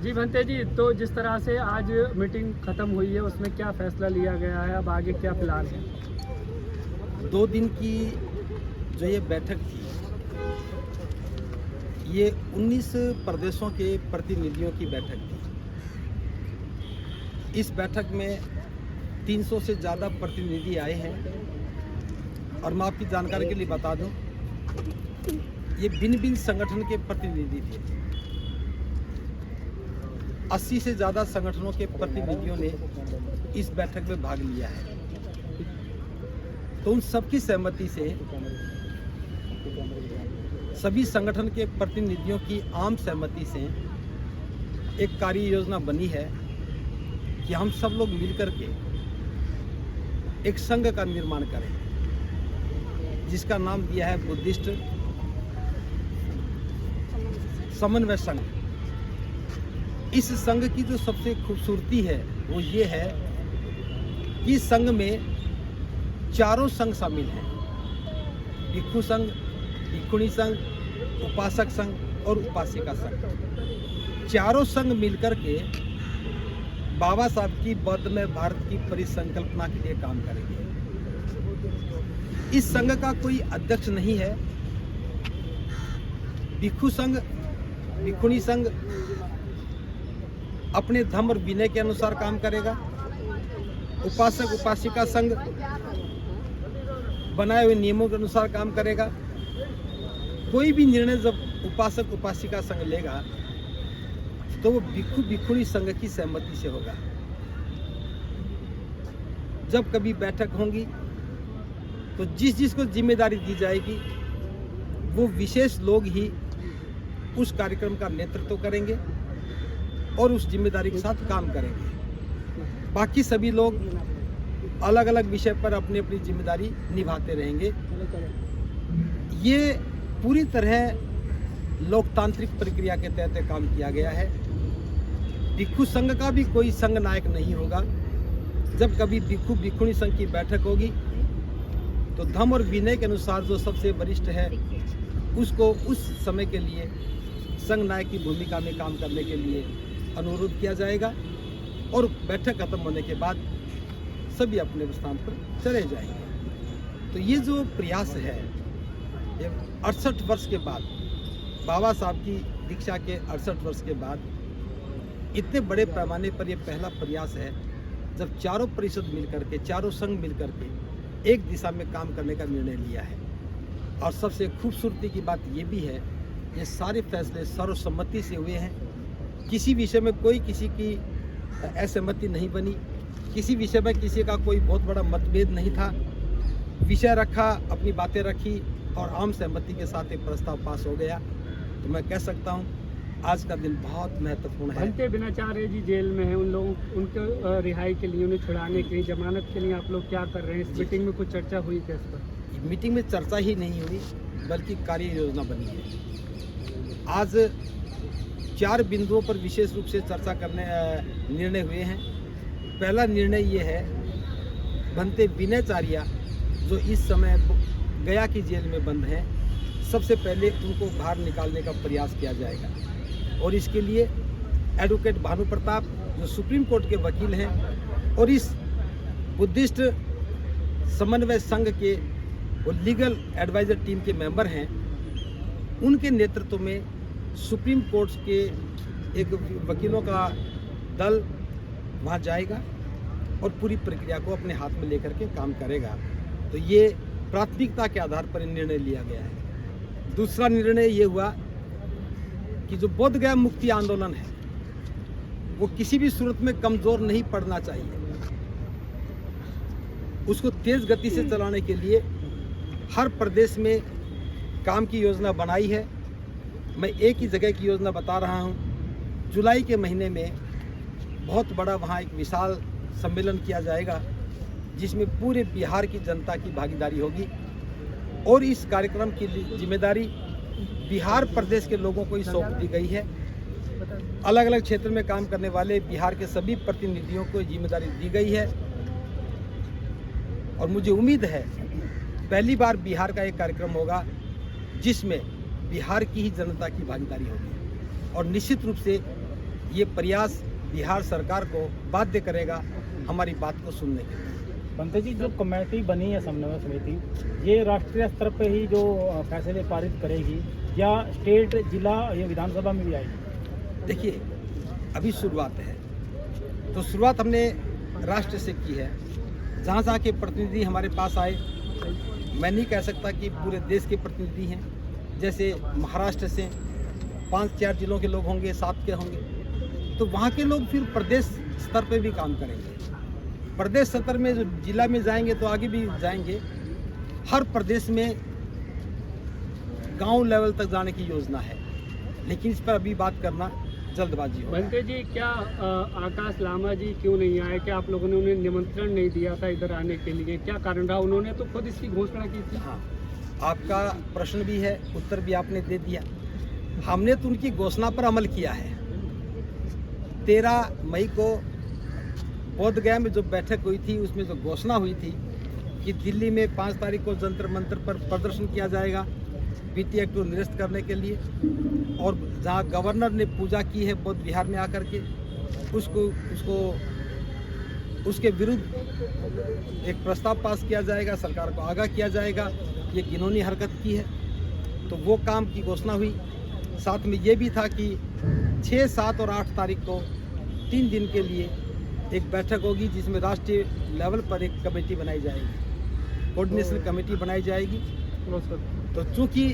जी भंते जी, तो जिस तरह से आज मीटिंग खत्म हुई है उसमें क्या फैसला लिया गया है, अब आगे क्या प्लान है? 2 दिन की जो ये बैठक थी, ये 19 प्रदेशों के प्रतिनिधियों की बैठक थी। इस बैठक में 300 से ज़्यादा प्रतिनिधि आए हैं और मैं आपकी जानकारी के लिए बता दूं, ये भिन्न-भिन्न संगठन के प्रतिनिधि थे। 80 से ज़्यादा संगठनों के प्रतिनिधियों ने इस बैठक में भाग लिया है। तो उन सबकी सहमति से सभी संगठन के प्रतिनिधियों की आम सहमति से एक कार्य योजना बनी है कि हम सब लोग मिलकर के एक संघ का निर्माण करें, जिसका नाम दिया है बुद्धिस्ट समन्वय संघ। इस संघ की जो सबसे खूबसूरती है वो ये है कि संघ में चारों संघ शामिल हैं। भिक्षु संघ, भिक्षुणी संघ, उपासक संघ और उपासिका संघ। चारों संघ मिलकर के बाबा साहब की बौद्ध में भारत की परिसंकल्पना के लिए काम करेंगे। इस संघ का कोई अध्यक्ष नहीं है। भिक्षु संघ, भिक्षुणी संघ अपने धर्म और विनय के अनुसार काम करेगा। उपासक उपासिका संघ बनाए हुए नियमों के अनुसार काम करेगा। कोई भी निर्णय जब उपासक उपासिका संघ लेगा तो वो भिक्षु भिक्षुणी संघ की सहमति से होगा। जब कभी बैठक होंगी तो जिस जिसको जिम्मेदारी दी जाएगी वो विशेष लोग ही उस कार्यक्रम का नेतृत्व करेंगे और उस जिम्मेदारी के साथ काम करेंगे। बाकी सभी लोग अलग अलग विषय पर अपनी अपनी जिम्मेदारी निभाते रहेंगे। ये पूरी तरह लोकतांत्रिक प्रक्रिया के तहत काम किया गया है। भिक्षु संघ का भी कोई संघ नायक नहीं होगा। जब कभी भिक्षु भिक्षुणी संघ की बैठक होगी तो धर्म और विनय के अनुसार जो सबसे वरिष्ठ है उसको उस समय के लिए संघ नायक की भूमिका में काम करने के लिए अनुरोध किया जाएगा और बैठक खत्म होने के बाद सभी अपने स्थान पर चले जाएंगे। तो ये जो प्रयास है, ये 68 वर्ष के बाद, बाबा साहब की दीक्षा के 68 वर्ष के बाद इतने बड़े पैमाने पर ये पहला प्रयास है जब चारों परिषद मिलकर के, चारों संघ मिलकर के एक दिशा में काम करने का निर्णय लिया है। और सबसे खूबसूरती की बात ये भी है, ये सारे फैसले सर्वसम्मति से हुए हैं। किसी विषय में कोई किसी की असहमति नहीं बनी, किसी विषय में किसी का कोई बहुत बड़ा मतभेद नहीं था। विषय रखा, अपनी बातें रखी और आम सहमति के साथ एक प्रस्ताव पास हो गया। तो मैं कह सकता हूँ आज का दिन बहुत महत्वपूर्ण है। भंते बिनाचार्य जी जेल में हैं, उन लोगों उनके रिहाई के लिए, उन्हें छुड़ाने के लिए, जमानत के लिए आप लोग क्या कर रहे हैं? इस मीटिंग में कुछ चर्चा हुई क्या इस पर? मीटिंग में चर्चा ही नहीं हुई बल्कि कार्य योजना बनी है। आज 4 बिंदुओं पर विशेष रूप से चर्चा करने निर्णय हुए हैं। पहला निर्णय ये है, भंते बिनाचार्य जो इस समय गया की जेल में बंद हैं, सबसे पहले उनको बाहर निकालने का प्रयास किया जाएगा। और इसके लिए एडवोकेट भानु प्रताप जो सुप्रीम कोर्ट के वकील हैं और इस बुद्धिस्ट समन्वय संघ के वो लीगल एडवाइजर टीम के मेंबर हैं, उनके नेतृत्व में सुप्रीम कोर्ट के एक वकीलों का दल वहाँ जाएगा और पूरी प्रक्रिया को अपने हाथ में लेकर के काम करेगा। तो ये प्राथमिकता के आधार पर निर्णय लिया गया है। दूसरा निर्णय ये हुआ कि जो बोध गया मुक्ति आंदोलन है वो किसी भी सूरत में कमजोर नहीं पड़ना चाहिए। उसको तेज गति से चलाने के लिए हर प्रदेश में काम की योजना बनाई है। मैं एक ही जगह की योजना बता रहा हूँ। जुलाई के महीने में बहुत बड़ा वहाँ एक विशाल सम्मेलन किया जाएगा जिसमें पूरे बिहार की जनता की भागीदारी होगी और इस कार्यक्रम की जिम्मेदारी बिहार प्रदेश के लोगों को ही सौंप दी गई है। अलग अलग क्षेत्र में काम करने वाले बिहार के सभी प्रतिनिधियों को जिम्मेदारी दी गई है और मुझे उम्मीद है पहली बार बिहार का एक कार्यक्रम होगा जिसमें बिहार की ही जनता की भागीदारी होगी और निश्चित रूप से ये प्रयास बिहार सरकार को बाध्य करेगा हमारी बात को सुनने के लिए। बनते जी, जो कमेटी बनी है समन्वय समिति, ये राष्ट्रीय स्तर पे ही जो फैसले पारित करेगी या स्टेट, जिला या विधानसभा में भी आएगी? देखिए, अभी शुरुआत है, तो शुरुआत हमने राष्ट्र से की है। जहाँ जहाँ के प्रतिनिधि हमारे पास आए, मैं नहीं कह सकता कि पूरे देश के प्रतिनिधि हैं। जैसे महाराष्ट्र से 5-4 जिलों के लोग होंगे, 7 के होंगे, तो वहाँ के लोग फिर प्रदेश स्तर पे भी काम करेंगे। प्रदेश स्तर में जो जिला में जाएंगे तो आगे भी जाएंगे। हर प्रदेश में गांव लेवल तक जाने की योजना है, लेकिन इस पर अभी बात करना जल्दबाजी होगा। बनते जी, क्या आकाश लामा जी क्यों नहीं आए? क्या आप लोगों ने उन्हें निमंत्रण नहीं दिया था इधर आने के लिए? क्या कारण रहा? उन्होंने तो खुद इसकी घोषणा की थी। हाँ, आपका प्रश्न भी है, उत्तर भी आपने दे दिया। हमने तो उनकी घोषणा पर अमल किया है। 13 मई को बोध गया में जो बैठक हुई थी, उसमें जो घोषणा हुई थी कि दिल्ली में 5 तारीख को जंतर मंतर पर प्रदर्शन किया जाएगा बीटी एक्ट को निरस्त करने के लिए, और जहाँ गवर्नर ने पूजा की है बौद्ध विहार में आकर के, उसके विरुद्ध एक प्रस्ताव पास किया जाएगा, सरकार को आगाह किया जाएगा ये घिनौनी हरकत की है। तो वो काम की घोषणा हुई। साथ में ये भी था कि 6, 7 और 8 तारीख को 3 दिन के लिए एक बैठक होगी, जिसमें राष्ट्रीय लेवल पर एक कमेटी बनाई जाएगी, कोऑर्डिनेशन कमेटी बनाई जाएगी। तो चूंकि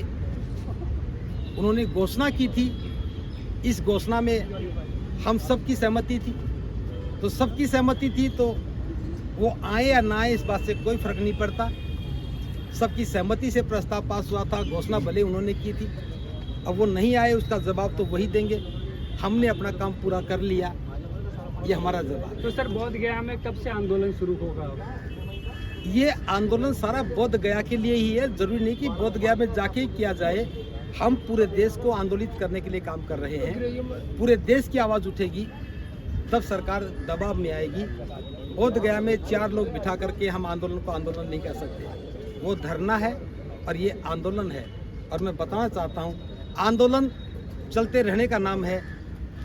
उन्होंने घोषणा की थी, इस घोषणा में हम सबकी सहमति थी, तो सबकी सहमति थी, तो वो आए या ना आए इस बात से कोई फर्क नहीं पड़ता। सबकी सहमति से प्रस्ताव पास हुआ था, घोषणा भले उन्होंने की थी। अब वो नहीं आए, उसका जवाब तो वही देंगे। हमने अपना काम पूरा कर लिया, ये हमारा जवाब। तो सर, बोध गया में कब से आंदोलन शुरू होगा? ये आंदोलन सारा बोध गया के लिए ही है, जरूरी नहीं कि बोध गया में जाके ही किया जाए। हम पूरे देश को आंदोलित करने के लिए काम कर रहे हैं। पूरे देश की आवाज़ उठेगी तब सरकार दबाव में आएगी। बोध गया में 4 लोग बिठा करके हम आंदोलन को आंदोलन नहीं कर सकते। वो धरना है और ये आंदोलन है। और मैं बताना चाहता हूँ, आंदोलन चलते रहने का नाम है,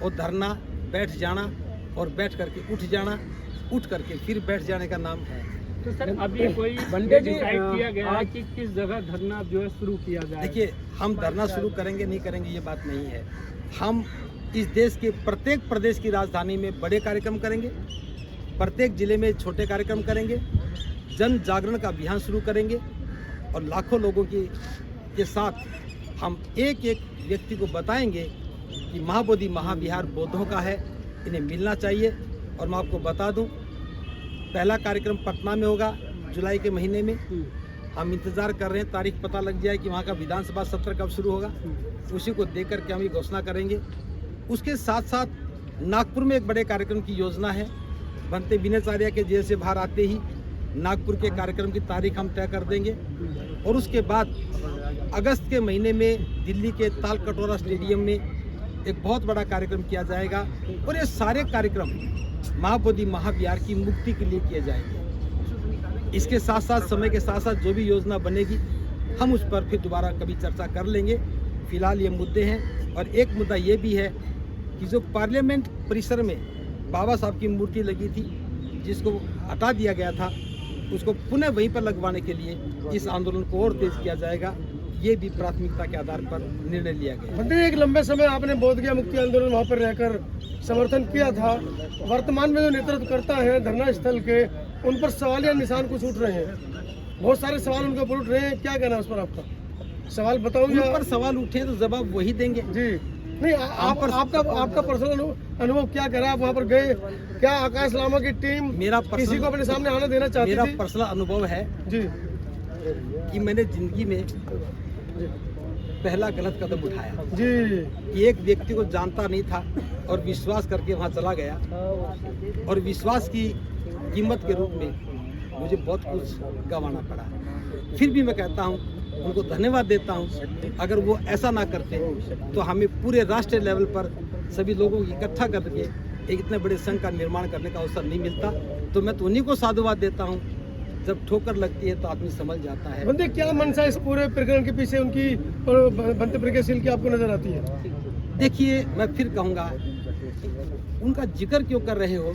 और धरना बैठ जाना और बैठ करके उठ जाना, उठ करके फिर बैठ जाने का नाम है। तो सर, अभी कोई डिसाइड किया गया है कि किस जगह धरना जो है शुरू किया जाए? देखिए, हम धरना शुरू करेंगे नहीं करेंगे ये बात नहीं है। हम इस देश के प्रत्येक प्रदेश की राजधानी में बड़े कार्यक्रम करेंगे, प्रत्येक जिले में छोटे कार्यक्रम करेंगे, जन जागरण का अभियान शुरू करेंगे, और लाखों लोगों के साथ हम एक एक व्यक्ति को बताएंगे कि महाबोधि महाविहार बौद्धों का है, इन्हें मिलना चाहिए। और मैं आपको बता दूं, पहला कार्यक्रम पटना में होगा जुलाई के महीने में। हम इंतज़ार कर रहे हैं, तारीख पता लग जाए कि वहाँ का विधानसभा सत्र कब शुरू होगा, उसी को देख करके हम ये घोषणा करेंगे। उसके साथ साथ नागपुर में एक बड़े कार्यक्रम की योजना है। बनते विनयचार्य के जेल से बाहर आते ही नागपुर के कार्यक्रम की तारीख हम तय कर देंगे, और उसके बाद अगस्त के महीने में दिल्ली के ताल कटोरा स्टेडियम में एक बहुत बड़ा कार्यक्रम किया जाएगा। और ये सारे कार्यक्रम महाबोधि महाविहार की मुक्ति के लिए किए जाएंगे। इसके साथ साथ समय के साथ साथ जो भी योजना बनेगी हम उस पर फिर दोबारा कभी चर्चा कर लेंगे। फिलहाल ये मुद्दे हैं। और एक मुद्दा ये भी है कि जो पार्लियामेंट परिसर में बाबा साहब की मूर्ति लगी थी, जिसको हटा दिया गया था, उसको पुनः वहीं पर लगवाने के लिए इस आंदोलन को और तेज किया जाएगा। ये भी प्राथमिकता के आधार पर निर्णय लिया गया। एक लंबे समय आपने बोध गया मुक्ति आंदोलन वहाँ पर रहकर समर्थन किया था। वर्तमान में जो नेतृत्व करता है धरना स्थल के, उन पर सवाल या निशान कुछ उठ रहे हैं, बहुत सारे सवाल उनके ऊपर उठ रहे हैं। क्या कहना है उस पर आपका? सवाल बताऊंगा। उन पर सवाल उठे तो जवाब वही देंगे जी। नहीं, आपका पर्सनल अनुभव क्या कह रहा है? आप वहाँ पर गए, क्या आकाश लामा की टीम किसी को अपने सामने आना देना चाहती थी? मेरा पर्सनल अनुभव है जी कि मैंने जिंदगी में पहला गलत कदम उठाया जी। एक व्यक्ति को जानता नहीं था और विश्वास करके वहाँ चला गया, और विश्वास की कीमत के रूप में मुझे बहुत कुछ गंवाना पड़ा। फिर भी मैं कहता हूँ, उनको धन्यवाद देता हूँ। अगर वो ऐसा ना करते तो हमें पूरे राष्ट्रीय लेवल पर सभी लोगों को इकट्ठा करके एक इतने बड़े संघ का निर्माण करने का अवसर नहीं मिलता। तो मैं तो उन्हीं को साधुवाद देता हूँ। जब ठोकर लगती है तो आदमी समझ जाता है। बंदे, क्या मंशा इस पूरे प्रकरण के पीछे उनकी बनते प्रज्ञाशील की आपको नजर आती है? देखिए, मैं फिर कहूँगा उनका जिक्र क्यों कर रहे हो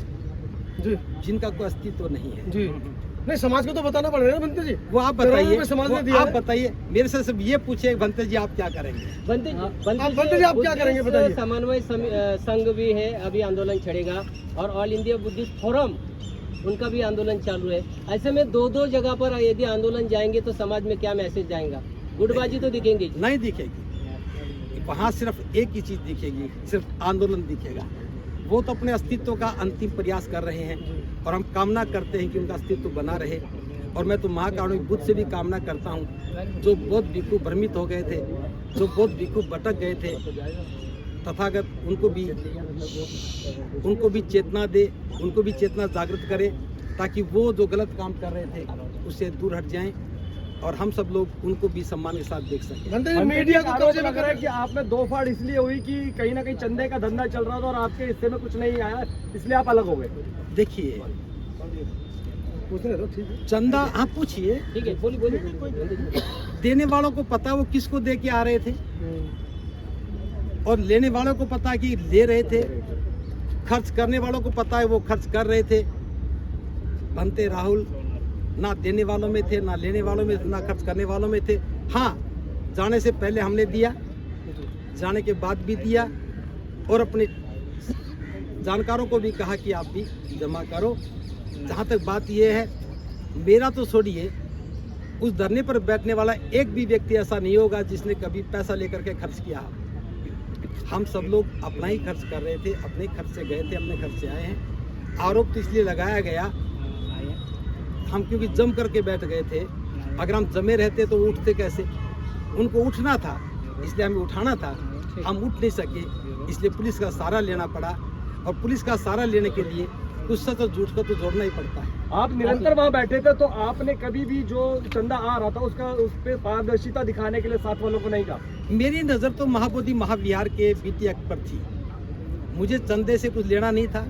जी जिनका कोई अस्तित्व नहीं है? जी नहीं, समाज को तो बताना पड़ेगा ना बनते जी। वो आप करोड़ों बताइए, रुपए समाज ने वो दिया आप है। बताइए। मेरे से सिर्फ ये पूछे बनते जी आप क्या करेंगे? बनते जी आप क्या करेंगे बताइए। समन्वय संघ भी है, अभी आंदोलन छेड़ेगा, और ऑल इंडिया बुद्धिस्ट फोरम उनका भी आंदोलन चालू है। ऐसे में दो जगह पर यदि आंदोलन जाएंगे तो समाज में क्या मैसेज जाएगा? गुटबाजी तो दिखेंगे नहीं दिखेगी। वहाँ सिर्फ एक ही चीज दिखेगी, सिर्फ आंदोलन दिखेगा। वो तो अपने अस्तित्व का अंतिम प्रयास कर रहे हैं और हम कामना करते हैं कि उनका अस्तित्व बना रहे। और मैं तो महाकारुणिक बुद्ध से भी कामना करता हूँ, जो बहुत भिक्षु भ्रमित हो गए थे, जो बहुत भिक्षु भटक गए थे, तथागत उनको भी चेतना दे, उनको भी चेतना जागृत करे, ताकि वो जो गलत काम कर रहे थे उससे दूर हट जाएं और हम सब लोग उनको भी सम्मान के साथ देख सकें। बनते जी मीडिया को कब्जे में करें। कि आप में दो फाड़ इसलिए हुई कि कहीं ना कहीं चंदे का धंधा चल रहा था और आपके हिस्से में कुछ नहीं आया, इसलिए आप अलग हो गए। देखिए पूछने दो, ठीक है। चंदा, हाँ पूछिए, ठीक है, बोलिए। देने वालों को पता वो किसको दे के आ रहे थे और लेने वालों को पता कि ले रहे थे। खर्च करने वालों को पता है वो खर्च कर रहे थे। बनते राहुल ना देने वालों में थे, ना लेने वालों में, ना खर्च करने वालों में थे। हाँ, जाने से पहले हमने दिया, जाने के बाद भी दिया और अपने जानकारों को भी कहा कि आप भी जमा करो। जहाँ तक बात ये है, मेरा तो छोड़िए, उस धरने पर बैठने वाला एक भी व्यक्ति ऐसा नहीं होगा जिसने कभी पैसा लेकर के खर्च किया। हम सब लोग अपना ही खर्च कर रहे थे, अपने खर्च से गए थे, अपने खर्च से आए हैं। आरोप तो इसलिए लगाया गया, हम क्योंकि जम करके बैठ गए थे। अगर हम जमे रहते तो उठते कैसे? उनको उठना था, इसलिए हमें उठाना था। हम उठ नहीं सके, इसलिए पुलिस का सहारा लेना पड़ा। और पुलिस का सहारा लेने के लिए कुछ सच और झूठ को तो जोड़ना ही पड़ता है। आप निरंतर वहाँ बैठे थे, तो आपने कभी भी जो चंदा आ रहा था उसका उस पर पारदर्शिता दिखाने के लिए साथ वालों को नहीं कहा? मेरी नज़र तो महाबोधि महाविहार के बीटी एक्ट पर थी। मुझे चंदे से कुछ लेना नहीं था।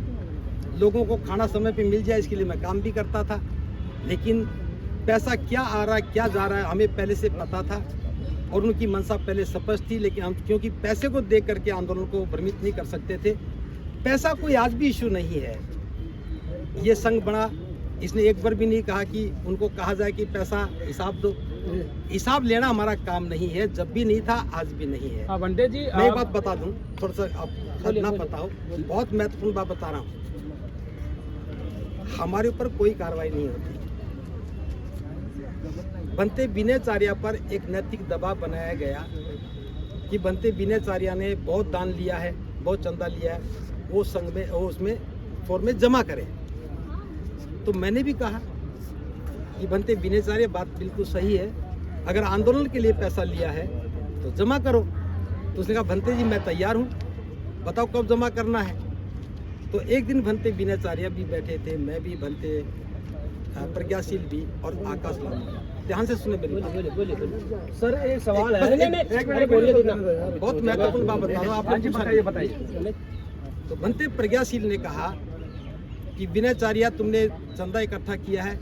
लोगों को खाना समय पे मिल जाए इसके लिए मैं काम भी करता था। लेकिन पैसा क्या आ रहा है, क्या जा रहा है, हमें पहले से पता था और उनकी मंशा पहले स्पष्ट थी। लेकिन हम क्योंकि पैसे को देख करके आंदोलन को भ्रमित नहीं कर सकते थे। पैसा कोई आज भी इशू नहीं है। ये संघ बना, इसने एक बार भी नहीं कहा कि उनको कहा जाए कि पैसा हिसाब दो। हिसाब लेना हमारा काम नहीं है, जब भी नहीं था, आज भी नहीं है। वंडे जी, मैं एक बात बता दूं, थोड़ा सा आप ना पता हो, बहुत महत्वपूर्ण बात बता रहा हूँ। हमारे ऊपर कोई कार्रवाई नहीं होती। बनते विनयचार्या पर एक नैतिक दबाव बनाया गया कि बनते विनयचार्या ने बहुत दान लिया है, बहुत चंदा लिया है, वो संघ में, वो उसमें फॉर्म में जमा करे। तो मैंने भी कहा कि बनते विनयचार्य बात बिल्कुल सही है, अगर आंदोलन के लिए पैसा लिया है तो जमा करो। तो उसने कहा बनते जी मैं तैयार हूँ, बताओ कब जमा करना है। तो एक दिन बनते विनयचार्य भी बैठे थे, मैं भी, बनते प्रज्ञाशील भी और आकाश लामा। ध्यान से सुने मेरी बात। सर एक सवाल है। एक मिनट बोलिए देना। बहुत महत्वपूर्ण बात बता रहा हूँ, हाँ जी, आपने बताइए। तो बनते प्रज्ञाशील ने कहा कि विनयचार्या तुमने चंदा इकट्ठा किया है,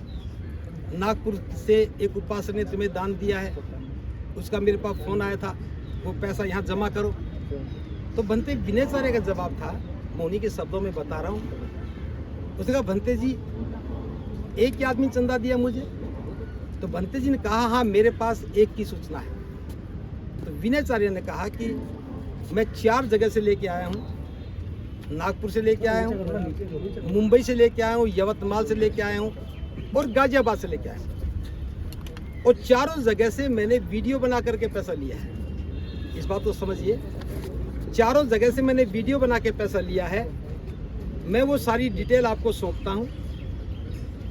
नागपुर से एक उपासक ने तुम्हें दान दिया है, उसका मेरे पास फोन आया था, वो पैसा यहाँ जमा करो। तो बनते विनयचार्य का जवाब था, मैं उन्हीं के शब्दों में बता रहा हूँ। उसने कहा बनते जी एक ही आदमी चंदा दिया मुझे। तो बनते जी ने कहा हाँ मेरे पास एक की सूचना है। तो विनयचार्य ने कहा कि मैं 4 जगह से लेके आया हूँ, नागपुर से लेके आया हूँ, मुंबई से लेके आया हूँ, यवतमाल से लेके आया हूँ और गाजियाबाद से लेके आया हूँ। और चारों जगह से मैंने वीडियो बना करके पैसा लिया है। इस बात को समझिए, चारों जगह से मैंने वीडियो बना के पैसा लिया है। मैं वो सारी डिटेल आपको सौंपता हूँ।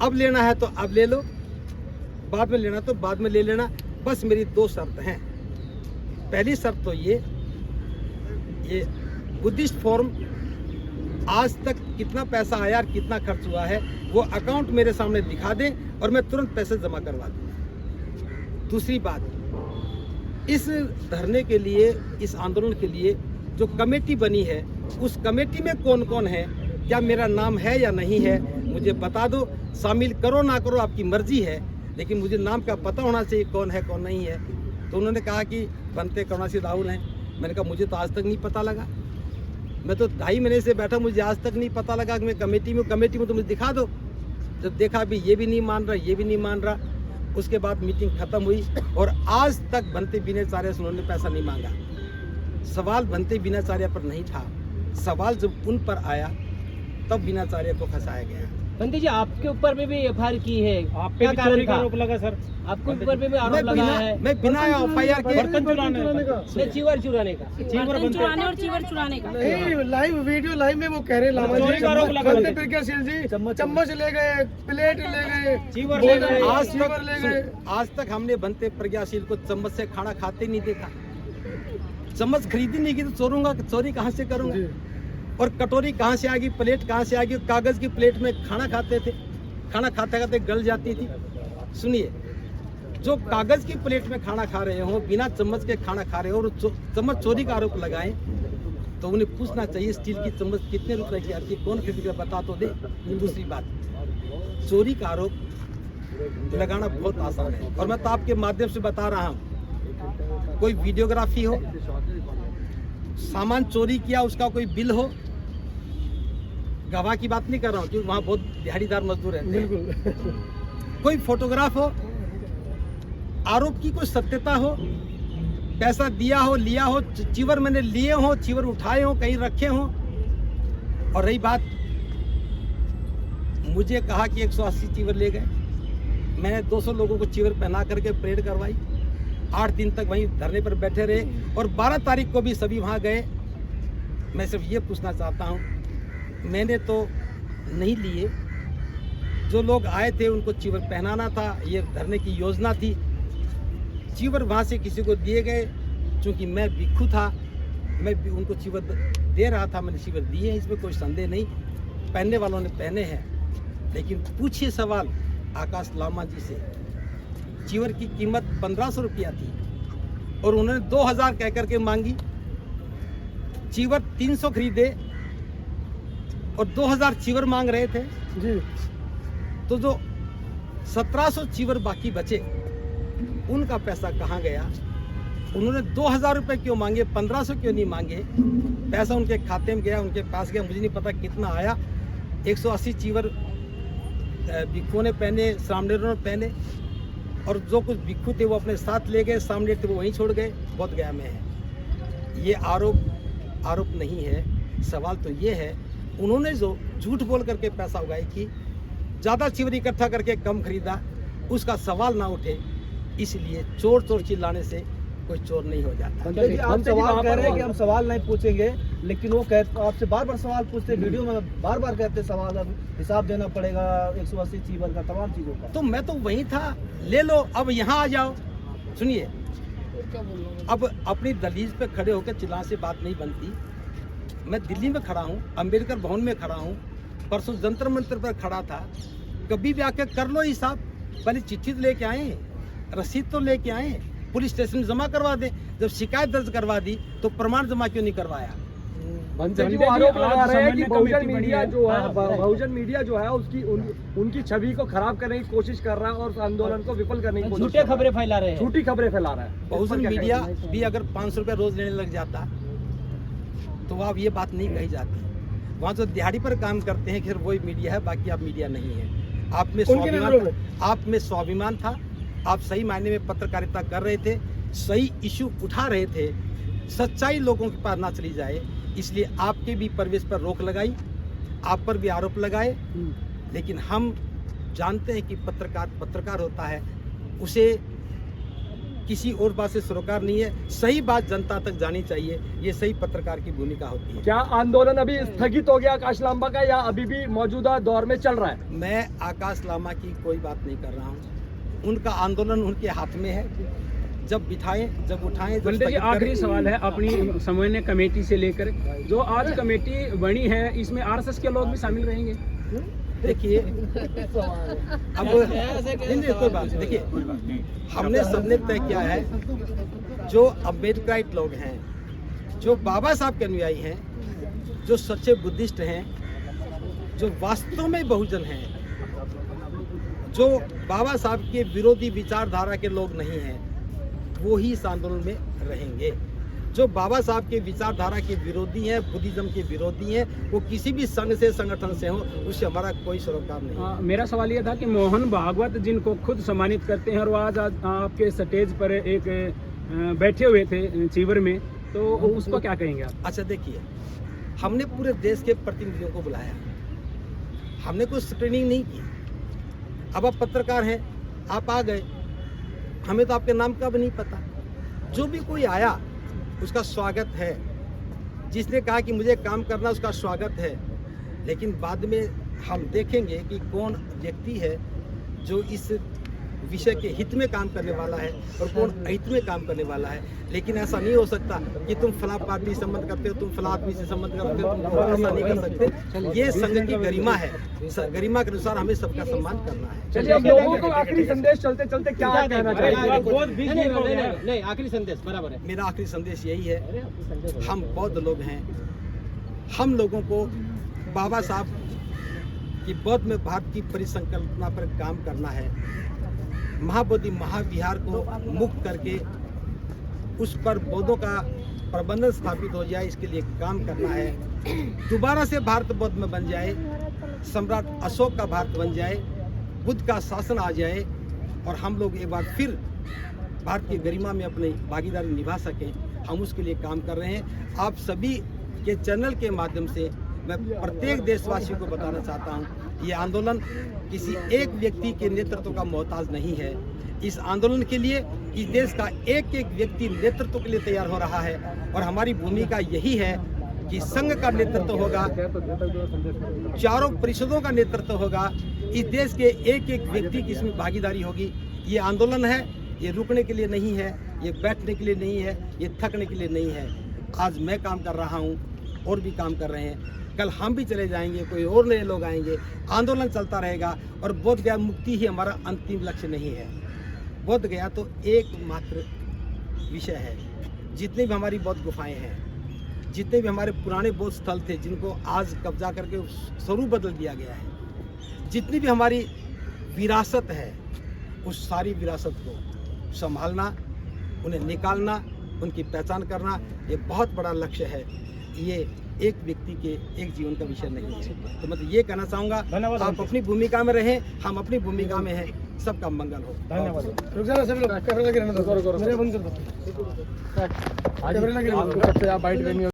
अब लेना है तो अब ले लो, बाद में लेना तो बाद में ले लेना। बस मेरी 2 शर्त हैं। पहली शर्त तो ये बुद्धिस्ट फोरम आज तक कितना पैसा आया और कितना खर्च हुआ है वो अकाउंट मेरे सामने दिखा दें और मैं तुरंत पैसे जमा करवा दूँ। दूसरी बात, इस धरने के लिए, इस आंदोलन के लिए जो कमेटी बनी है, उस कमेटी में कौन कौन है, क्या मेरा नाम है या नहीं है, मुझे बता दो। शामिल करो ना करो आपकी मर्जी है, लेकिन मुझे नाम का पता होना चाहिए कौन है कौन नहीं है। तो उन्होंने कहा कि बनते करुणासिंह राहुल हैं। मैंने कहा मुझे तो आज तक नहीं पता लगा। मैं तो 2.5 महीने से बैठा, मुझे आज तक नहीं पता लगा कि मैं कमेटी में तो मुझे दिखा दो। जब देखा भी ये भी नहीं मान रहा, ये भी नहीं मान रहा, उसके बाद मीटिंग खत्म हुई और आज तक बनते बिनाचार्य से उन्होंने पैसा नहीं मांगा। सवाल बनते बिनाचार्य पर नहीं था, सवाल जब उन पर आया तब बिनाचार्य को फंसाया गया। बंटी जी, आपके ऊपर में भी एफआईआर की है, आप पे क्या भी कारण चोरी का था? आरोप लगा सर। आपके ऊपर भी आरोप लगा है मैं बिना एफआईआर के बर्तन चुराने का। नहीं, चीवर चुराने का। चीवर चुराने और चीवर चुराने का। नहीं, लाइव वीडियो लाइव में वो कह रहे लामा चोरी का आरोप जी, लगा बनते रहे। प्रज्ञाशील जी चम्मच ले गए, प्लेट ले गए, चीवर ले गए। आज तक हमने बनते प्रज्ञाशील को चम्मच से खाना खाते नहीं देखा। चम्मच खरीदी नहीं की तो चोरी कहाँ से करूंगा? और कटोरी कहाँ से आ गई, प्लेट कहाँ से आ गई? कागज की प्लेट में खाना खाते थे, खाना खाते खाते गल जाती थी। सुनिए, जो कागज की प्लेट में खाना खा रहे हो, बिना चम्मच के खाना खा रहे हो और चम्मच चोरी का आरोप लगाएं तो उन्हें पूछना चाहिए स्टील की चम्मच कितने रुपए की आती है, कौन खरीद कर बता तो दे। दूसरी बात, चोरी का आरोप लगाना बहुत आसान है और मैं तो आपके माध्यम से बता रहा हूँ, कोई वीडियोग्राफी हो, सामान चोरी किया उसका कोई बिल हो, गवाह की बात नहीं कर रहा हूँ क्योंकि वहाँ बहुत दिहाड़ीदार मजदूर रहते हैं, कोई फोटोग्राफ हो, आरोप की कोई सत्यता हो, पैसा दिया हो, लिया हो, चीवर मैंने लिए हो, चीवर उठाए हो, कहीं रखे हो। और रही बात, मुझे कहा कि 180 चीवर ले गए, मैंने 200 लोगों को चीवर पहना करके परेड करवाई, 8 दिन तक वहीं धरने पर बैठे रहे और 12 तारीख को भी सभी वहाँ गए। मैं सिर्फ ये पूछना चाहता हूँ, मैंने तो नहीं लिए, जो लोग आए थे उनको चीवर पहनाना था, ये धरने की योजना थी। चीवर वहाँ से किसी को दिए गए, चूँकि मैं भिक्षु था, मैं भी उनको चीवर दे रहा था, मैंने चीवर दिए हैं, इसमें कोई संदेह नहीं, पहनने वालों ने पहने हैं। लेकिन पूछिए सवाल आकाश लामा जी से, चीवर की कीमत 1500 रुपया थी और उन्होंने 2000 कह करके मांगी, चीवर 300 खरीदे और 2000 चीवर मांग रहे थे जी। तो जो 1700 चीवर बाकी बचे उनका पैसा कहाँ गया? उन्होंने 2000 रुपये क्यों मांगे, 1500 क्यों नहीं मांगे? पैसा उनके खाते में गया, उनके पास गया, मुझे नहीं पता कितना आया। 180 चीवर भिक्षुओं ने पहने, सामनेरों ने पहने और जो कुछ भिक्षु थे वो अपने साथ ले गए, सामने थे वो वहीं छोड़ गए, बोध गया में है। ये आरोप नहीं है, सवाल तो ये है उन्होंने जो झूठ बोल करके पैसा उगाई कि ज़्यादा चीवर इकट्ठा करके कम खरीदा, उसका सवाल ना उठे, इसलिए चोर चिल्लाने से कोई चोर नहीं हो जाता। हम सवाल कह रहे हैं कि हम सवाल नहीं पूछेंगे, लेकिन वो आपसे बार बार सवाल पूछते, वीडियो में बार बार कहते सवाल, अब हिसाब देना पड़ेगा 180 चीवर का, तमाम चीज़ों का। तो मैं तो वहीं था, ले लो, अब यहाँ आ जाओ। सुनिए, अब अपनी दलील पे खड़े होकर चिल्लाने से बात नहीं बनती। मैं दिल्ली में खड़ा हूँ, अम्बेडकर भवन में खड़ा हूँ, परसों जंतर मंतर पर खड़ा था, कभी भी आके कर लो हिसाब। पहले चिट्ठी तो लेके आए, रसीद तो लेके आए, पुलिस स्टेशन में जमा करवा दें। जब शिकायत दर्ज करवा दी तो प्रमाण जमा क्यों नहीं करवाया? भंते जी वो आरोप लगा रहे हैं कि बहुजन मीडिया जो है उसकी उनकी छवि को खराब करने की कोशिश कर रहा है और उस आंदोलन को विफल करने की कोशिश झूठे खबरें फैला रहे हैं, झूठी खबरें फैला रहा है। बहुजन मीडिया भी अगर 500 रुपये रोज लेने लग जाता तो वहाँ ये बात नहीं कही जाती। वहाँ जो दिहाड़ी पर काम करते हैं फिर वही मीडिया है, बाकी आप मीडिया नहीं है। आप में स्वाभिमान था, आप सही मायने में पत्रकारिता कर रहे थे, सही इशू उठा रहे थे, सच्चाई लोगों के पास ना चली जाए, इसलिए आपके भी प्रवेश पर रोक लगाई, आप पर भी आरोप लगाए। लेकिन हम जानते हैं कि पत्रकार होता है, उसे किसी और बात से सरोकार नहीं है, सही बात जनता तक जानी चाहिए, ये सही पत्रकार की भूमिका होती है। क्या आंदोलन अभी स्थगित हो गया आकाश लांबा का, या अभी भी मौजूदा दौर में चल रहा है? मैं आकाश लामा की कोई बात नहीं कर रहा हूँ, उनका आंदोलन उनके हाथ में है, जब बिठाएं, जब उठाएं। बंदे जी, आखिरी सवाल है अपनी समन्वय कमेटी से लेकर, जो आज कमेटी बनी है, इसमें आरएसएस के लोग भी शामिल रहेंगे? देखिए, अब नहीं कोई बात नहीं। देखिए, हमने सबने तय किया है, जो अम्बेडकराइट लोग हैं, जो बाबा साहब के अनुयायी हैं, जो सच्चे बुद्धिस्ट हैं, जो वास्तव में बहुजन हैं, जो बाबा साहब के विरोधी विचारधारा के लोग नहीं हैं, वो ही इस आंदोलन में रहेंगे। जो बाबा साहब के विचारधारा के विरोधी हैं, बुद्धिज्म के विरोधी हैं, वो किसी भी संघ से संगठन से हो, उससे हमारा कोई सरोकार नहीं। मेरा सवाल ये था कि मोहन भागवत जिनको खुद सम्मानित करते हैं और वो आज आपके स्टेज पर एक बैठे हुए थे चीवर में, तो उसको क्या कहेंगे आप? अच्छा देखिए, हमने पूरे देश के प्रतिनिधियों को बुलाया, हमने कोई स्क्रीनिंग नहीं की। अब आप पत्रकार हैं, आप आ गए, हमें तो आपके नाम का भी नहीं पता। जो भी कोई आया उसका स्वागत है, जिसने कहा कि मुझे काम करना उसका स्वागत है, लेकिन बाद में हम देखेंगे कि कौन व्यक्ति है जो इस विषय के हित में काम करने वाला है और कौन अहित में काम करने वाला है। लेकिन ऐसा नहीं हो सकता कि तुम फला पार्टी से संबंध करते हो, तुम फला आदमी से संबंध करते हो, तुम ऐसा नहीं कर सकते। ये संघ की गरिमा है, गरिमा के अनुसार हमें सबका सम्मान करना है। चलिए, अब लोगों को आखिरी संदेश चलते चलते क्या कहना चाहिए? नहीं, आखिरी संदेश बराबर है। मेरा आखिरी संदेश यही है, हम बौद्ध लोग हैं, हम लोगों को बाबा साहब की बौद्ध में भारत की परिसंकल्पना पर काम करना है। महाबोधि महाविहार को मुक्त करके उस पर बौद्धों का प्रबंधन स्थापित हो जाए, इसके लिए काम करना है। दोबारा से भारत बौद्ध में बन जाए, सम्राट अशोक का भारत बन जाए, बुद्ध का शासन आ जाए और हम लोग एक बार फिर भारत की गरिमा में अपनी भागीदारी निभा सकें, हम उसके लिए काम कर रहे हैं। आप सभी के चैनल के माध्यम से मैं प्रत्येक देशवासियों को बताना चाहता हूं, ये आंदोलन किसी एक व्यक्ति के नेतृत्व का मोहताज नहीं है। इस आंदोलन के लिए इस देश का एक एक व्यक्ति नेतृत्व के लिए तैयार हो रहा है और हमारी भूमिका यही है कि संघ का नेतृत्व होगा, चारों परिषदों का नेतृत्व होगा, इस देश के एक एक व्यक्ति की इसमें भागीदारी होगी। ये आंदोलन है, ये रुकने के लिए नहीं है, ये बैठने के लिए नहीं है, ये थकने के लिए नहीं है। आज मैं काम कर रहा हूँ, और भी काम कर रहे हैं, कल हम भी चले जाएंगे, कोई और नए लोग आएंगे, आंदोलन चलता रहेगा और बोध गया मुक्ति ही हमारा अंतिम लक्ष्य नहीं है। बोध गया तो एकमात्र विषय है। जितनी भी हमारी बौद्ध गुफाएं हैं, जितने भी हमारे पुराने बौद्ध स्थल थे जिनको आज कब्जा करके स्वरूप बदल दिया गया है, जितनी भी हमारी विरासत है, उस सारी विरासत को संभालना, उन्हें निकालना, उनकी पहचान करना, ये बहुत बड़ा लक्ष्य है। ये एक व्यक्ति के एक जीवन का विषय नहीं है। तो मैं ये कहना चाहूँगा, आप अपनी भूमिका में रहें, हम अपनी भूमिका में हैं, सबका मंगल हो। धन्यवाद। रुक जाना सभी लोग, कैमरा लगे रहना दो, मेरे बंद कर दो। कैमरा लगे रहना दो।